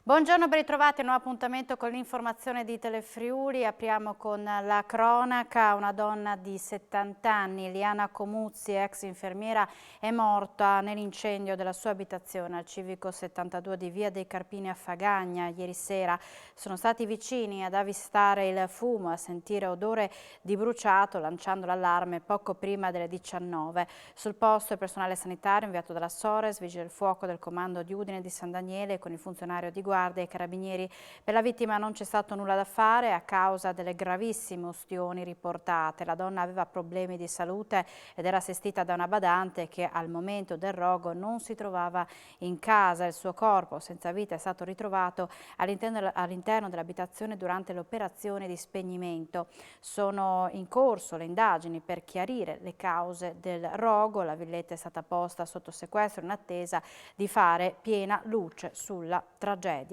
Buongiorno, ben ritrovati a un nuovo appuntamento con l'informazione di Telefriuli. Apriamo con la cronaca. Una donna di 70 anni, Liana Comuzzi, ex infermiera, è morta nell'incendio della sua abitazione al civico 72 di Via dei Carpini a Fagagna. Ieri sera sono stati vicini ad avvistare il fumo, a sentire odore di bruciato, lanciando l'allarme poco prima delle 19. Sul posto il personale sanitario inviato dalla Sores, vigili del fuoco del comando di Udine e di San Daniele con il funzionario di guardia e i carabinieri. Per la vittima non c'è stato nulla da fare a causa delle gravissime ustioni riportate. La donna aveva problemi di salute ed era assistita da una badante che al momento del rogo non si trovava in casa. Il suo corpo senza vita è stato ritrovato all'interno dell'abitazione durante l'operazione di spegnimento. Sono in corso le indagini per chiarire le cause del rogo. La villetta è stata posta sotto sequestro in attesa di fare piena luce sulla tragedia.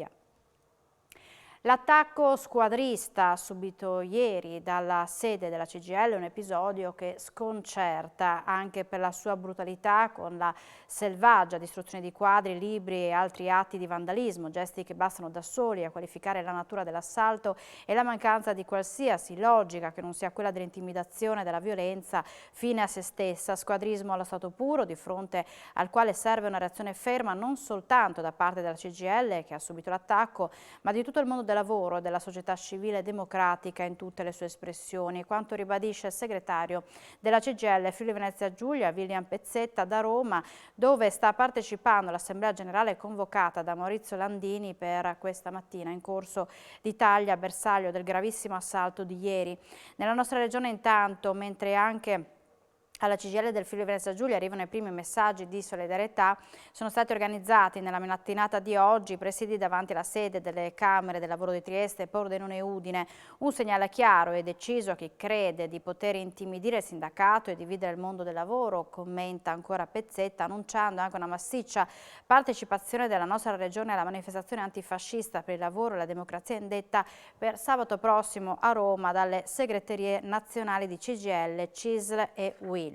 L'attacco squadrista subito ieri dalla sede della CGIL è un episodio che sconcerta anche per la sua brutalità, con la selvaggia distruzione di quadri, libri e altri atti di vandalismo, gesti che bastano da soli a qualificare la natura dell'assalto e la mancanza di qualsiasi logica che non sia quella dell'intimidazione, della violenza fine a se stessa. Squadrismo allo stato puro, di fronte al quale serve una reazione ferma non soltanto da parte della CGIL che ha subito l'attacco, ma di tutto il mondo del lavoro e della società civile democratica in tutte le sue espressioni, quanto ribadisce il segretario della CGIL Friuli Venezia Giulia, William Pezzetta, da Roma, dove sta partecipando all'Assemblea Generale convocata da Maurizio Landini per questa mattina in corso d'Italia, bersaglio del gravissimo assalto di ieri. Nella nostra regione intanto, mentre anche alla CGIL del Friuli Venezia Giulia arrivano i primi messaggi di solidarietà, sono stati organizzati nella mattinata di oggi presidi davanti alla sede delle Camere del Lavoro di Trieste, Pordenone e Udine. Un segnale chiaro e deciso a chi crede di poter intimidire il sindacato e dividere il mondo del lavoro, commenta ancora Pezzetta, annunciando anche una massiccia partecipazione della nostra regione alla manifestazione antifascista per il lavoro e la democrazia indetta per sabato prossimo a Roma dalle segreterie nazionali di CGIL, CISL e UIL.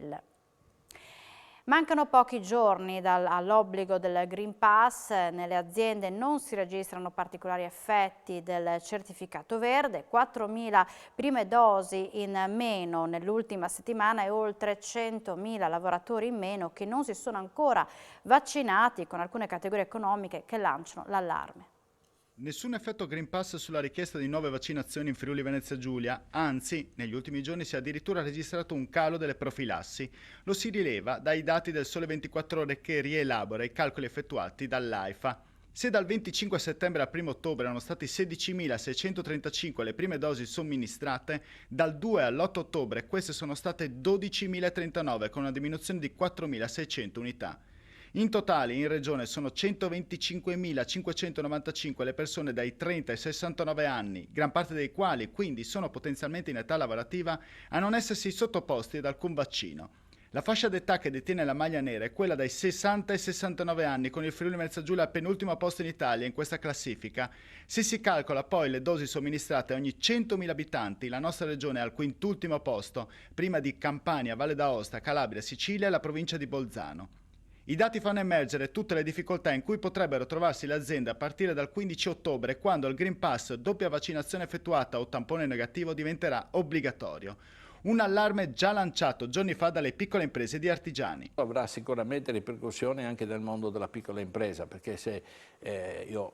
Mancano pochi giorni all'obbligo del Green Pass. Nelle aziende non si registrano particolari effetti del certificato verde, 4.000 prime dosi in meno nell'ultima settimana e oltre 100.000 lavoratori in meno che non si sono ancora vaccinati, con alcune categorie economiche che lanciano l'allarme. Nessun effetto Green Pass sulla richiesta di nuove vaccinazioni in Friuli Venezia Giulia, anzi, negli ultimi giorni si è addirittura registrato un calo delle profilassi. Lo si rileva dai dati del Sole 24 Ore che rielabora i calcoli effettuati dall'AIFA. Se dal 25 settembre al 1 ottobre erano stati 16.635 le prime dosi somministrate, dal 2 all'8 ottobre queste sono state 12.039 con una diminuzione di 4.600 unità. In totale in regione sono 125.595 le persone dai 30 ai 69 anni, gran parte dei quali quindi sono potenzialmente in età lavorativa, a non essersi sottoposti ad alcun vaccino. La fascia d'età che detiene la maglia nera è quella dai 60 ai 69 anni, con il Friuli Venezia Giulia al penultimo posto in Italia in questa classifica. Se si calcola poi le dosi somministrate a ogni 100.000 abitanti, la nostra regione è al quintultimo posto, prima di Campania, Valle d'Aosta, Calabria, Sicilia e la provincia di Bolzano. I dati fanno emergere tutte le difficoltà in cui potrebbero trovarsi le aziende a partire dal 15 ottobre, quando il Green Pass, doppia vaccinazione effettuata o tampone negativo, diventerà obbligatorio. Un allarme già lanciato giorni fa dalle piccole imprese di artigiani. Avrà sicuramente ripercussioni anche nel mondo della piccola impresa, perché se io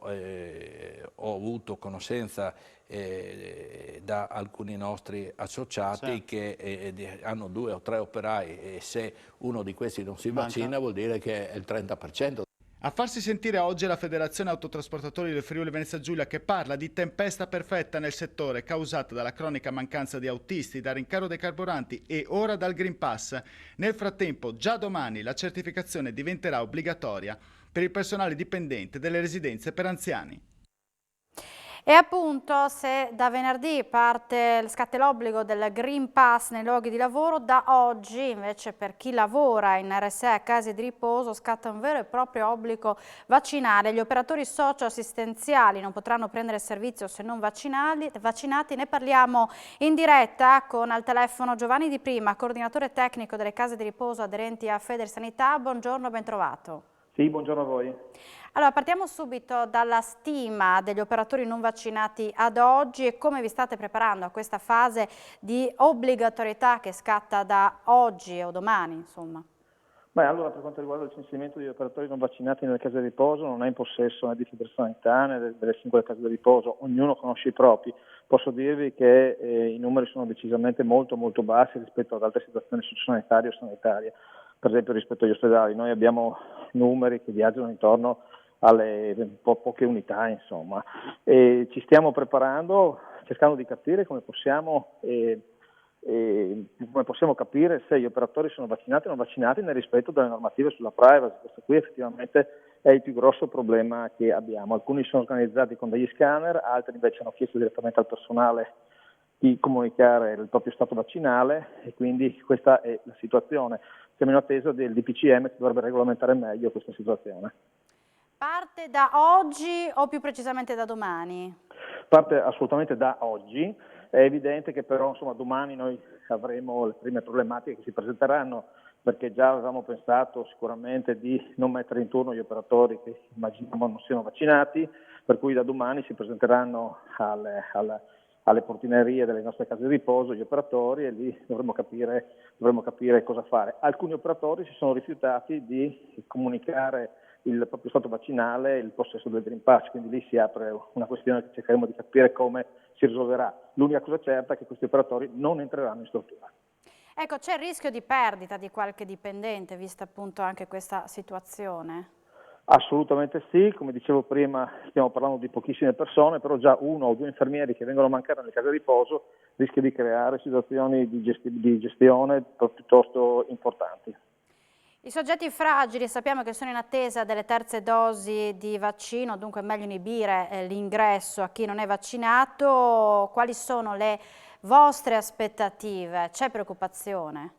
ho avuto conoscenza da alcuni nostri associati che hanno 2 o 3 operai e se uno di questi non si vaccina vuol dire che è il 30%. A farsi sentire oggi è la Federazione Autotrasportatori del Friuli Venezia Giulia, che parla di tempesta perfetta nel settore causata dalla cronica mancanza di autisti, dal rincaro dei carburanti e ora dal Green Pass. Nel frattempo, già domani la certificazione diventerà obbligatoria per il personale dipendente delle residenze per anziani. E appunto, se da venerdì scatta l'obbligo del Green Pass nei luoghi di lavoro, da oggi invece per chi lavora in RSA a case di riposo scatta un vero e proprio obbligo vaccinale. Gli operatori socioassistenziali non potranno prendere servizio se non vaccinati. Ne parliamo in diretta con al telefono Giovanni Di Prima, coordinatore tecnico delle case di riposo aderenti a Federsanità. Buongiorno, ben trovato. Sì, buongiorno a voi. Allora, partiamo subito dalla stima degli operatori non vaccinati ad oggi e come vi state preparando a questa fase di obbligatorietà che scatta da oggi o domani, insomma. Beh, allora, per quanto riguarda il censimento degli operatori non vaccinati nelle case di riposo, non è in possesso né di Federsanità né delle singole case di riposo, ognuno conosce i propri. Posso dirvi che i numeri sono decisamente molto bassi rispetto ad altre situazioni sociosanitarie o sanitarie, per esempio rispetto agli ospedali. Noi abbiamo numeri che viaggiano intorno alle poche unità, insomma, e ci stiamo preparando cercando di capire come possiamo capire se gli operatori sono vaccinati o non vaccinati nel rispetto delle normative sulla privacy. Questo qui effettivamente è il più grosso problema che abbiamo. Alcuni sono organizzati con degli scanner, altri invece hanno chiesto direttamente al personale di comunicare il proprio stato vaccinale e quindi questa è la situazione. Siamo in attesa del DPCM che dovrebbe regolamentare meglio questa situazione. Parte da oggi o più precisamente da domani? Parte assolutamente da oggi. È evidente che però insomma, domani noi avremo le prime problematiche che si presenteranno, perché già avevamo pensato sicuramente di non mettere in turno gli operatori che immaginiamo non siano vaccinati, per cui da domani si presenteranno alle portinerie delle nostre case di riposo gli operatori e lì dovremo capire cosa fare. Alcuni operatori si sono rifiutati di comunicare il proprio stato vaccinale e il possesso del Green Pass, quindi lì si apre una questione che cercheremo di capire come si risolverà. L'unica cosa certa è che questi operatori non entreranno in struttura. Ecco, c'è il rischio di perdita di qualche dipendente, vista appunto anche questa situazione? Assolutamente sì, come dicevo prima stiamo parlando di pochissime persone, però già 1 o 2 infermieri che vengono a mancare nelle case di riposo rischia di creare situazioni di gestione piuttosto importanti. I soggetti fragili sappiamo che sono in attesa delle terze dosi di vaccino, dunque è meglio inibire l'ingresso a chi non è vaccinato. Quali sono le vostre aspettative? C'è preoccupazione?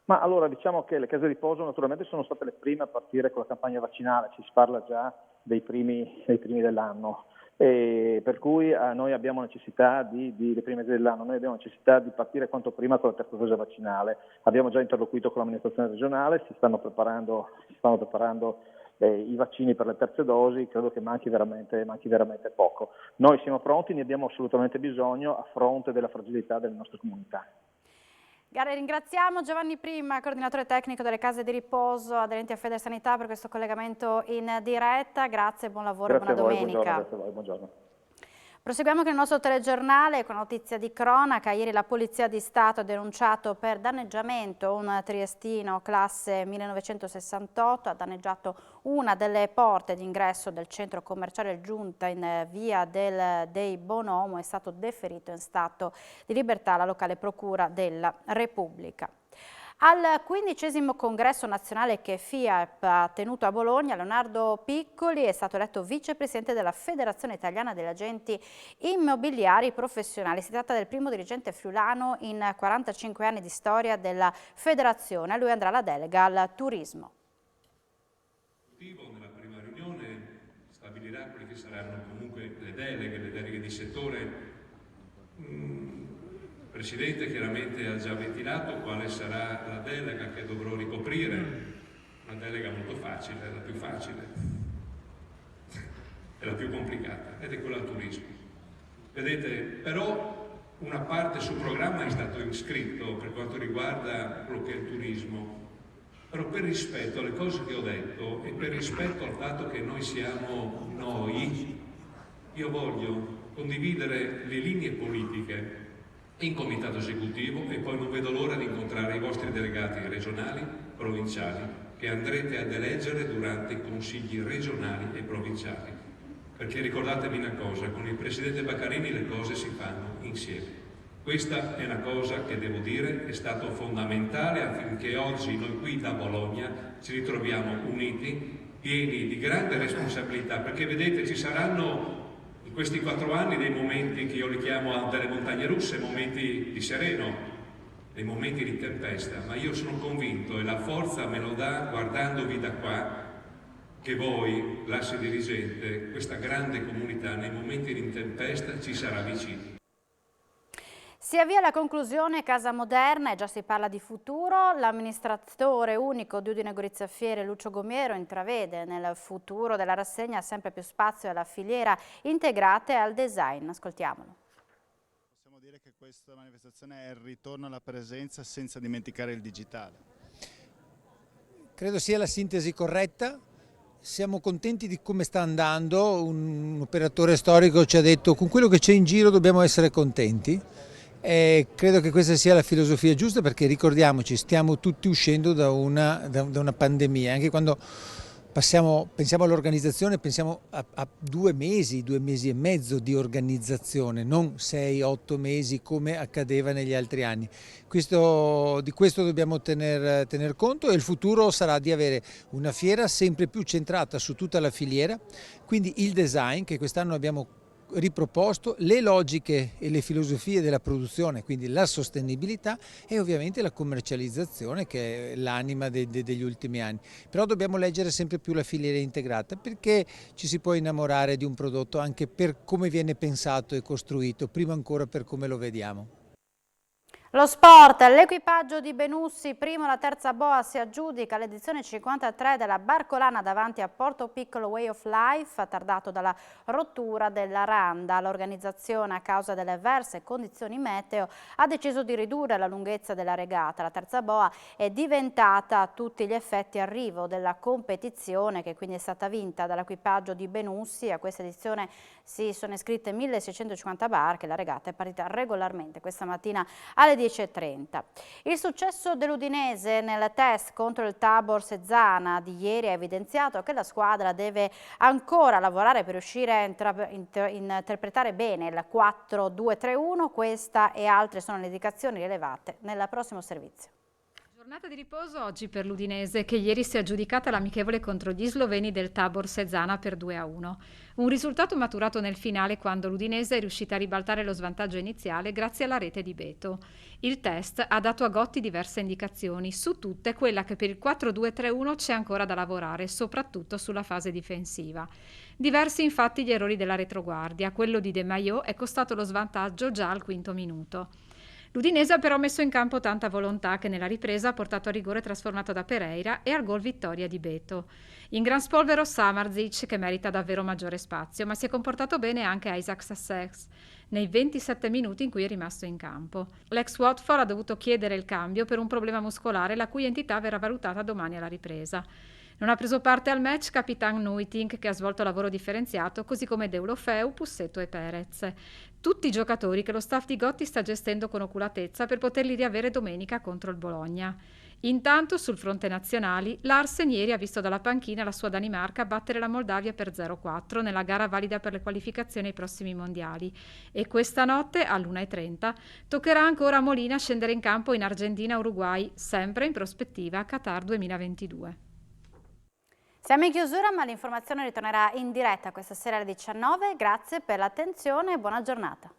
Ma allora diciamo che le case di riposo naturalmente sono state le prime a partire con la campagna vaccinale, ci si parla già dei primi dell'anno. Per cui noi abbiamo necessità dei primi mesi dell'anno, noi abbiamo necessità di partire quanto prima con la terza dose vaccinale. Abbiamo già interloquito con l'amministrazione regionale, si stanno preparando i vaccini per le terze dosi, credo che manchi veramente poco. Noi siamo pronti, ne abbiamo assolutamente bisogno a fronte della fragilità delle nostre comunità. Ringraziamo Giovanni Prima, coordinatore tecnico delle case di riposo aderenti a Federsanità, per questo collegamento in diretta. Grazie, buon lavoro e buona domenica. Grazie a voi, buongiorno. Proseguiamo con il nostro telegiornale con notizia di cronaca. Ieri la Polizia di Stato ha denunciato per danneggiamento un triestino classe 1968, ha danneggiato una delle porte d'ingresso del centro commerciale Giunta in via dei Bonomo, è stato deferito in stato di libertà alla locale procura della Repubblica. Al 15° congresso nazionale che FIAP ha tenuto a Bologna, Leonardo Piccoli è stato eletto vicepresidente della Federazione Italiana degli Agenti Immobiliari Professionali. Si tratta del primo dirigente friulano in 45 anni di storia della federazione. A lui andrà la delega al turismo. Nella prima riunione stabilirà quelle che saranno comunque le deleghe di settore. Il Presidente chiaramente ha già ventilato quale sarà la delega che dovrò ricoprire, una delega molto facile, è la più facile, è la più complicata, ed è quella al turismo. Vedete, però una parte sul programma è stato iscritto per quanto riguarda quello che è il turismo, però per rispetto alle cose che ho detto e per rispetto al fatto che noi siamo noi, io voglio condividere le linee politiche in comitato esecutivo e poi non vedo l'ora di incontrare i vostri delegati regionali, provinciali, che andrete ad eleggere durante i consigli regionali e provinciali. Perché ricordatevi una cosa, con il Presidente Baccarini le cose si fanno insieme. Questa è una cosa che devo dire è stato fondamentale affinché oggi noi qui da Bologna ci ritroviamo uniti, pieni di grande responsabilità, perché vedete ci saranno in questi 4 anni dei momenti che io li chiamo delle montagne russe, momenti di sereno, dei momenti di tempesta, ma io sono convinto e la forza me lo dà guardandovi da qua, che voi, l'asse dirigente, questa grande comunità nei momenti di tempesta ci sarà vicino. Si avvia alla conclusione Casa Moderna e già si parla di futuro. L'amministratore unico di Udine Gorizia Fiere, Lucio Gomiero, intravede nel futuro della rassegna sempre più spazio alla filiera integrata e al design. Ascoltiamolo. Possiamo dire che questa manifestazione è il ritorno alla presenza senza dimenticare il digitale. Credo sia la sintesi corretta. Siamo contenti di come sta andando. Un operatore storico ci ha detto: con quello che c'è in giro dobbiamo essere contenti. E credo che questa sia la filosofia giusta, perché ricordiamoci, stiamo tutti uscendo da una pandemia. Anche quando pensiamo all'organizzazione, pensiamo a 2 mesi e mezzo di organizzazione, non 6-8 mesi come accadeva negli altri anni. Di questo dobbiamo tener conto, e il futuro sarà di avere una fiera sempre più centrata su tutta la filiera, quindi il design che quest'anno abbiamo riproposto, le logiche e le filosofie della produzione, quindi la sostenibilità, e ovviamente la commercializzazione, che è l'anima degli ultimi anni. Però dobbiamo leggere sempre più la filiera integrata, perché ci si può innamorare di un prodotto anche per come viene pensato e costruito, prima ancora per come lo vediamo. Lo sport, l'equipaggio di Benussi, primo la terza boa, si aggiudica l'edizione 53 della Barcolana davanti a Porto Piccolo Way of Life, attardato dalla rottura della randa. L'organizzazione, a causa delle avverse condizioni meteo, ha deciso di ridurre la lunghezza della regata. La terza boa è diventata a tutti gli effetti arrivo della competizione, che quindi è stata vinta dall'equipaggio di Benussi. A questa edizione si sono iscritte 1650 barche. La regata è partita regolarmente questa mattina alle 10:30. Il successo dell'Udinese nel test contro il Tabor Sezzana di ieri ha evidenziato che la squadra deve ancora lavorare per riuscire a interpretare bene il 4-2-3-1. Questa e altre sono le indicazioni rilevate nel prossimo servizio. Giornata di riposo oggi per l'Udinese, che ieri si è aggiudicata l'amichevole contro gli sloveni del Tabor Sezzana per 2-1. Un risultato maturato nel finale, quando l'Udinese è riuscita a ribaltare lo svantaggio iniziale grazie alla rete di Beto. Il test ha dato a Gotti diverse indicazioni, su tutte quella che per il 4-2-3-1 c'è ancora da lavorare, soprattutto sulla fase difensiva. Diversi infatti gli errori della retroguardia. Quello di De Maio è costato lo svantaggio già al 5° minuto. L'Udinese ha però messo in campo tanta volontà, che nella ripresa ha portato a rigore trasformato da Pereira e al gol vittoria di Beto. In gran spolvero Samardzic, che merita davvero maggiore spazio, ma si è comportato bene anche Isaac Sussex nei 27 minuti in cui è rimasto in campo. L'ex Watford ha dovuto chiedere il cambio per un problema muscolare, la cui entità verrà valutata domani alla ripresa. Non ha preso parte al match Capitan Nuitink, che ha svolto lavoro differenziato, così come Deulofeu, Pussetto e Perez. Tutti i giocatori che lo staff di Gotti sta gestendo con oculatezza per poterli riavere domenica contro il Bologna. Intanto, sul fronte nazionali, Larsen ieri ha visto dalla panchina la sua Danimarca battere la Moldavia per 0-4 nella gara valida per le qualificazioni ai prossimi mondiali. E questa notte, all'1:30, toccherà ancora a Molina scendere in campo in Argentina-Uruguay, sempre in prospettiva Qatar 2022. Siamo in chiusura, ma l'informazione ritornerà in diretta questa sera alle 19. Grazie per l'attenzione e buona giornata.